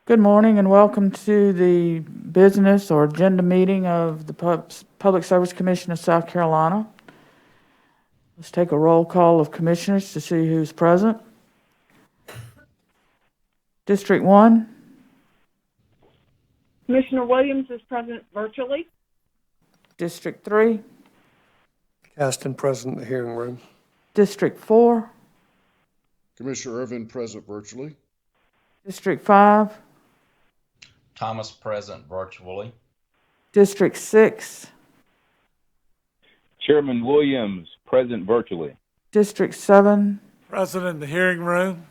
Good morning and welcome to the business or agenda meeting of the Public Service Commission of South Carolina. Let's take a roll call of commissioners to see who's present. District 1, Commissioner Williams is present virtually. District 3, Caston present in the hearing room. District 4, Commissioner Irvin present virtually. District 5, Thomas present virtually. District 6, Chairman Williams present virtually. District 7. Present in the hearing room.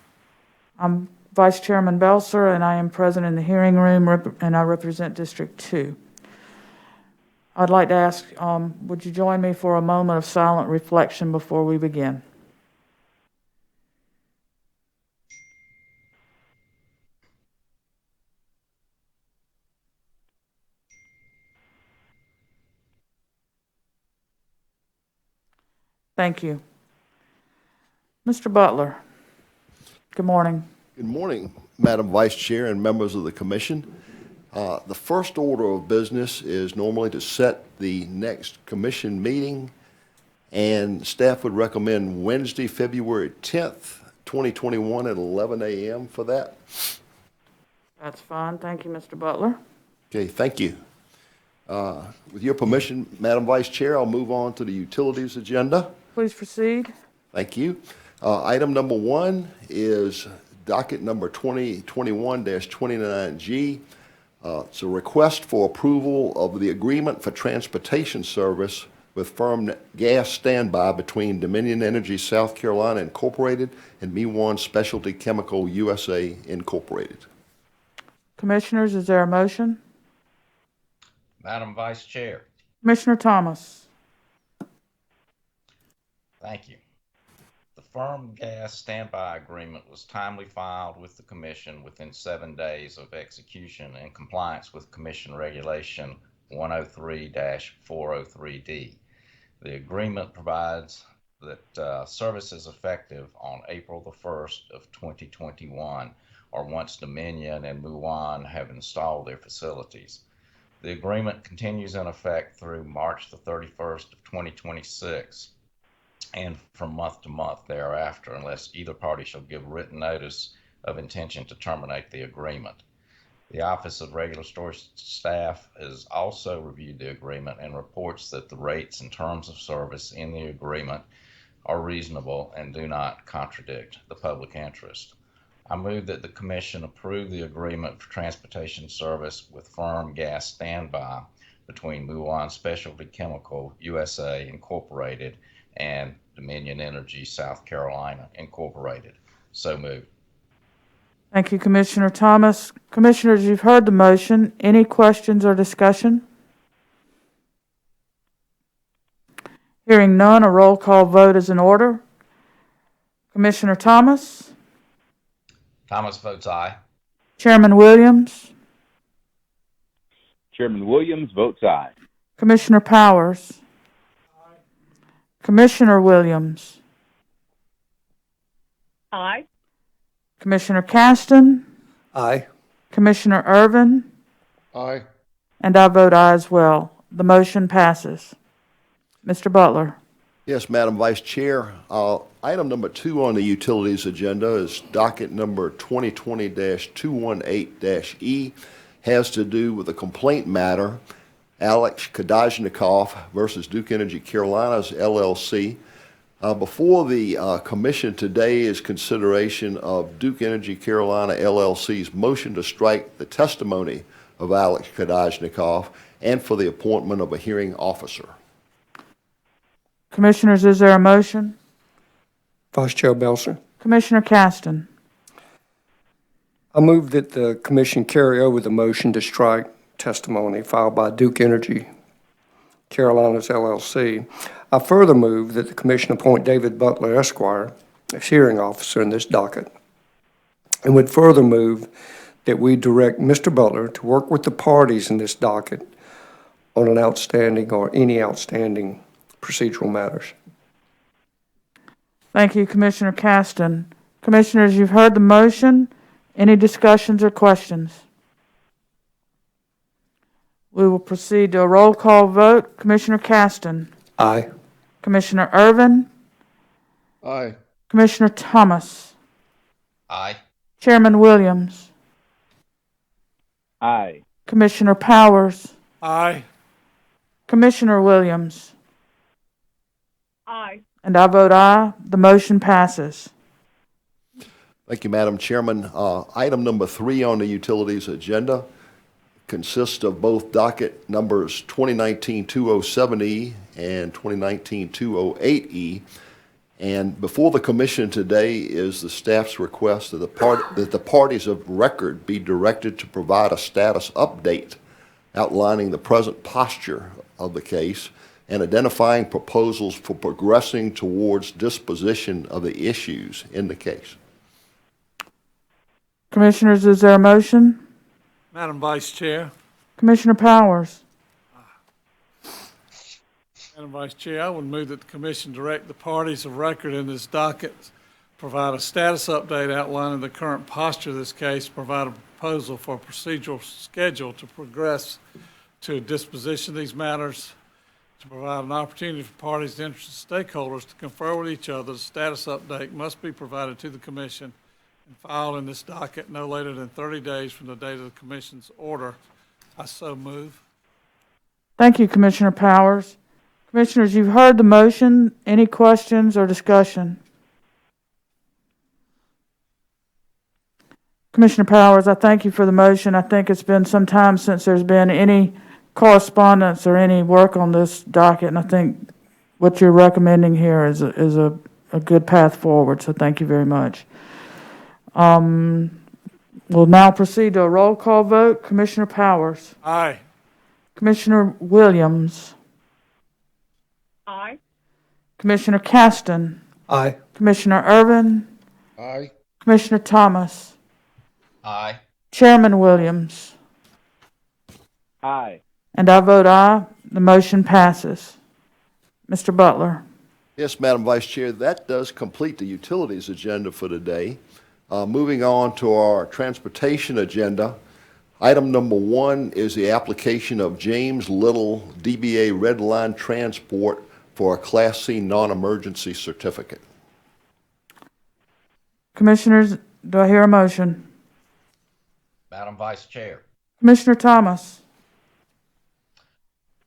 I'm Vice Chairman Belser, and I am present in the hearing room, and I represent District 2. I'd like to ask, would you join me for a moment of silent reflection before we begin? Thank you. Mr. Butler, good morning. Good morning, Madam Vice Chair and members of the Commission. The first order of business is normally to set the next Commission meeting, and staff would recommend Wednesday, February 10th, 2021 at 11 a.m. for that. That's fine. Thank you, Mr. Butler. Okay, thank you. With your permission, Madam Vice Chair, I'll move on to the utilities agenda. Please proceed. Thank you. Item number 1 is docket number 2021-29G. It's a request for approval of the agreement for transportation service with firm gas standby between Dominion Energy South Carolina Incorporated and Me1 Specialty Chemical USA Incorporated. Commissioners, is there a motion? Madam Vice Chair, Commissioner Thomas. thank you. The firm gas standby agreement was timely filed with the Commission within 7 days of execution in compliance with Commission Regulation 103-403D. The agreement provides that service is effective on April the 1st of 2021 or once Dominion and Me1 have installed their facilities. The agreement continues in effect through March the 31st of 2026 and from month to month thereafter unless either party shall give written notice of intention to terminate the agreement. The Office of Regulatory Staff has also reviewed the agreement and reports that the rates and terms of service in the agreement are reasonable and do not contradict the public interest. I move that the Commission approve the agreement for transportation service with firm gas standby between Me1 Specialty Chemical USA Incorporated and Dominion Energy South Carolina Incorporated. So moved. Thank you, Commissioner Thomas. Commissioners, you've heard the motion. Any questions or discussion? Hearing none, a roll call vote is in order. Commissioner Thomas? Thomas votes aye. Chairman Williams? Chairman Williams votes aye. Commissioner Powers? Commissioner Williams? Aye. Commissioner Caston? Aye. Commissioner Irvin? Aye. And I vote aye as well. The motion passes. Mr. Butler? Yes, Madam Vice Chair. Item number 2 on the utilities agenda is docket number 2020-218-E. Has to do with a complaint matter, Alex Kadajnikov versus Duke Energy Carolinas, LLC. Before the Commission today is consideration of Duke Energy Carolina, LLC's motion to strike the testimony of Alex Kadajnikov and for the appointment of a hearing officer. Commissioners, is there a motion? Vice Chair Belser. Commissioner Caston? I move that the Commission carry over the motion to strike testimony filed by Duke Energy Carolinas LLC. I further move that the Commission appoint David Butler, Esquire, as hearing officer in this docket, and would further move that we direct Mr. Butler to work with the parties in this docket on an outstanding or any outstanding procedural matters. Thank you, Commissioner Caston. Commissioners, you've heard the motion. Any discussions or questions? We will proceed to a roll call vote. Commissioner Caston, Aye. Commissioner Irvin, Aye. Commissioner Thomas, Aye. Chairman Williams, Aye. Commissioner Powers, Aye. Commissioner Williams, Aye. and I vote aye. The motion passes. Thank you, Madam Chairman. Item number 3 on the utilities agenda consists of both docket numbers 2019-207E and 2019-208E. And before the commission today is the staff's request that the parties of record be directed to provide a status update outlining the present posture of the case and identifying proposals for progressing towards disposition of the issues in the case. Commissioners, is there a motion? Madam Vice Chair. Commissioner Powers. Madam Vice Chair, I would move that the commission direct the parties of record in this docket provide a status update outlining the current posture of this case, provide a proposal for a procedural schedule to progress to a disposition of these matters, to provide an opportunity for parties and interested stakeholders to confer with each other. The status update must be provided to the commission and filed in this docket no later than 30 days from the date of the commission's order. I so move. Thank you, Commissioner Powers. Commissioners, you've heard the motion. Any questions or discussion? Commissioner Powers, I thank you for the motion. I think it's been some time since there's been any correspondence or any work on this docket, and I think what you're recommending here is a good path forward, so thank you very much. We'll now proceed to a roll call vote. Commissioner Powers. Aye. Commissioner Williams. Aye. Commissioner Caston. Aye. Commissioner Irvin. Aye. Commissioner Thomas. Aye. Chairman Williams. Aye. And I vote aye. The motion passes. Mr. Butler. Yes, Madam Vice Chair, that does complete the utilities agenda for today. Moving on to our transportation agenda, item number 1 is the application of James Little DBA Red Line Transport for a Class C non-emergency certificate. Commissioners, do I hear a motion? Madam Vice Chair, Commissioner Thomas.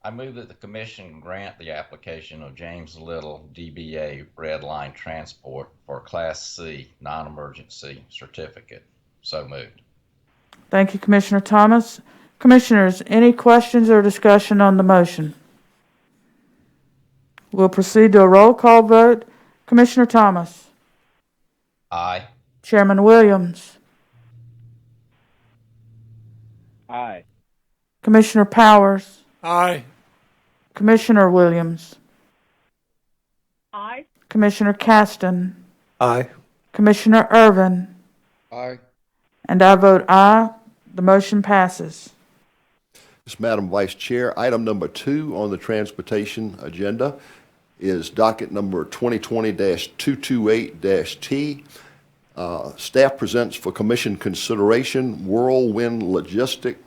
I move that the commission grant the application of James Little, DBA Red Line Transport for a Class C non-emergency certificate. So moved. Thank you, Commissioner Thomas. Commissioners, any questions or discussion on the motion? We'll proceed to a roll call vote. Commissioner Thomas. Aye. Chairman Williams. Aye. Commissioner Powers. Aye. Commissioner Williams. Aye. Commissioner Caston. Aye. Commissioner Irvin. Aye. And I vote aye. The motion passes. Yes, Madam Vice Chair, item number 2 on the transportation agenda is docket number 2020-228-T. Staff presents for commission consideration Whirlwind Logistics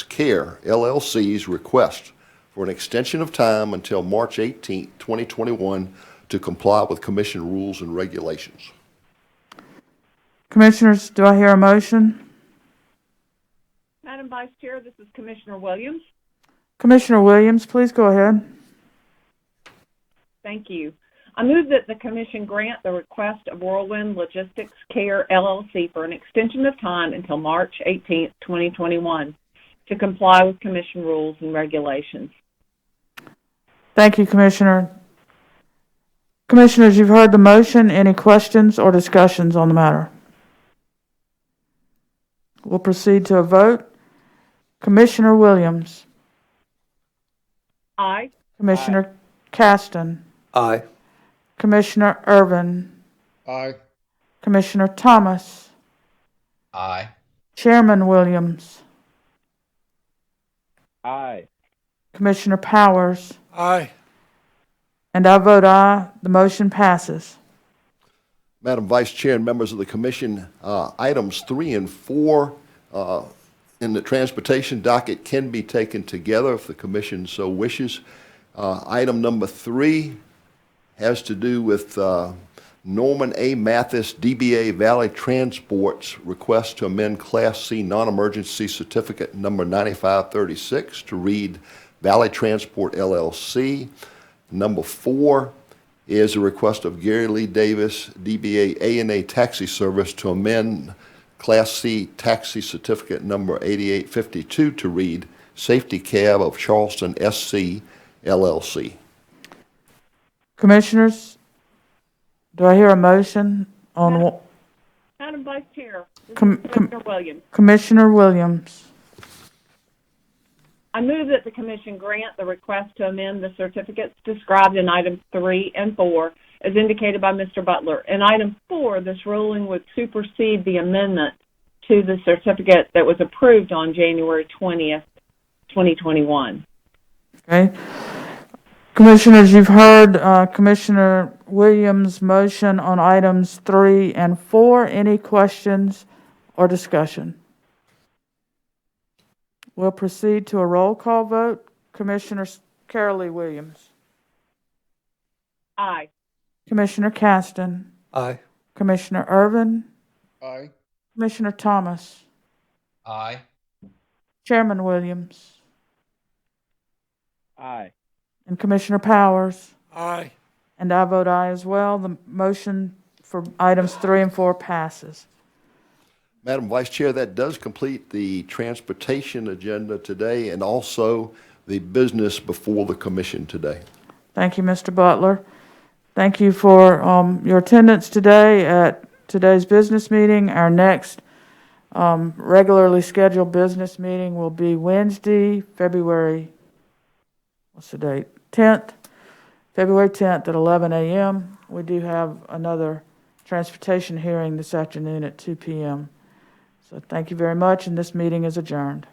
Care, LLC's request for an extension of time until March 18, 2021 to comply with commission rules and regulations. Commissioners, do I hear a motion? Madam Vice Chair, this is Commissioner Williams. Commissioner Williams, please go ahead. Thank you. I move that the commission grant the request of Whirlwind Logistics Care LLC for an extension of time until March 18th, 2021 to comply with commission rules and regulations. Thank you, Commissioner. Commissioners, you've heard the motion. Any questions or discussions on the matter? We'll proceed to a vote. Commissioner Williams. Aye. Commissioner Caston. Aye. Commissioner Irvin. Aye. Commissioner Thomas. Aye. Chairman Williams. Aye. Commissioner Powers. Aye. And I vote aye. The motion passes. Madam Vice Chair and members of the commission, items 3 and 4 and the transportation docket can be taken together if the commission so wishes. Item number 3 has to do with Norman A. Mathis, DBA Valley Transport's request to amend Class C non-emergency certificate number 9536 to read Valley Transport LLC. Number 4 is a request of Gary Lee Davis, DBA A&A Taxi Service to amend Class C taxi certificate number 8852 to read Safety Cab of Charleston SC LLC. Commissioners, do I hear a motion on Madam Vice Chair, this Com- is Commissioner Williams. Commissioner Williams? I move that the commission grant the request to amend the certificates described in items 3 and 4 as indicated by Mr. Butler. In item 4, this ruling would supersede the amendment to the certificate that was approved on January 20th, 2021. Okay. Commissioners, you've heard Commissioner Williams' motion on items 3 and 4. Any questions or discussion? We'll proceed to a roll call vote. Commissioner Carol Lee Williams. Aye. Commissioner Caston. Aye. Commissioner Irvin. Aye. Commissioner Thomas. Aye. Chairman Williams. Aye. And Commissioner Powers. Aye. And I vote aye as well. The motion for items 3 and 4 passes. Madam Vice Chair, that does complete the transportation agenda today and also the business before the commission today. Thank you, Mr. Butler. Thank you for your attendance today at today's business meeting. Our next regularly scheduled business meeting will be Wednesday, February 10th, February 10th at 11 a.m. We do have another transportation hearing this afternoon at 2 p.m. So thank you very much, and this meeting is adjourned.